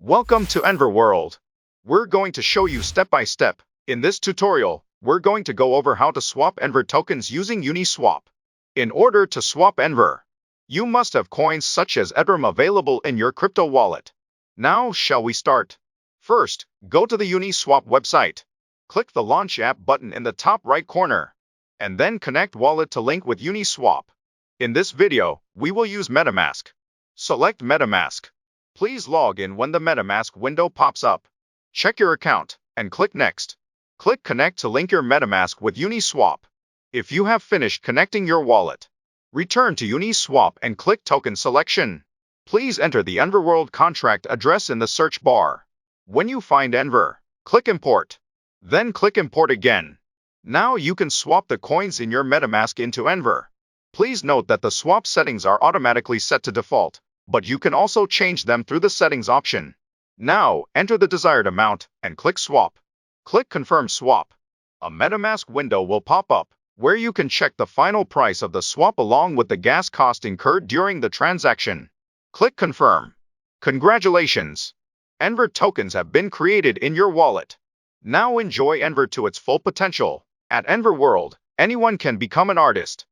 Welcome to NvirWorld. We're going to show you step by step. In this tutorial, we're going to go over how to swap Nvir tokens using Uniswap. In order to swap Nvir, you must have coins such as Ethereum available in your crypto wallet. Now, shall we start? First, go to the Uniswap website. Click the Launch App button in the top right corner, and then connect wallet to link with Uniswap. In this video, we will use MetaMask. Select MetaMask. Please log in when the MetaMask window pops up. Check your account and click Next. Click Connect to link your MetaMask with Uniswap. If you have finished connecting your wallet, return to Uniswap and click Token Selection. Please enter the NvirWorld contract address in the search bar. When you find Nvir, click Import. Then click Import again. Now you can swap the coins in your MetaMask into Nvir. Please note that the swap settings are automatically set to default, but you can also change them through the settings option. Now, enter the desired amount and click Swap. Click Confirm Swap. A MetaMask window will pop up, where you can check the final price of the swap along with the gas cost incurred during the transaction. Click Confirm. Congratulations! Nvir tokens have been created in your wallet. Now enjoy Nvir to its full potential. At NvirWorld, anyone can become an artist.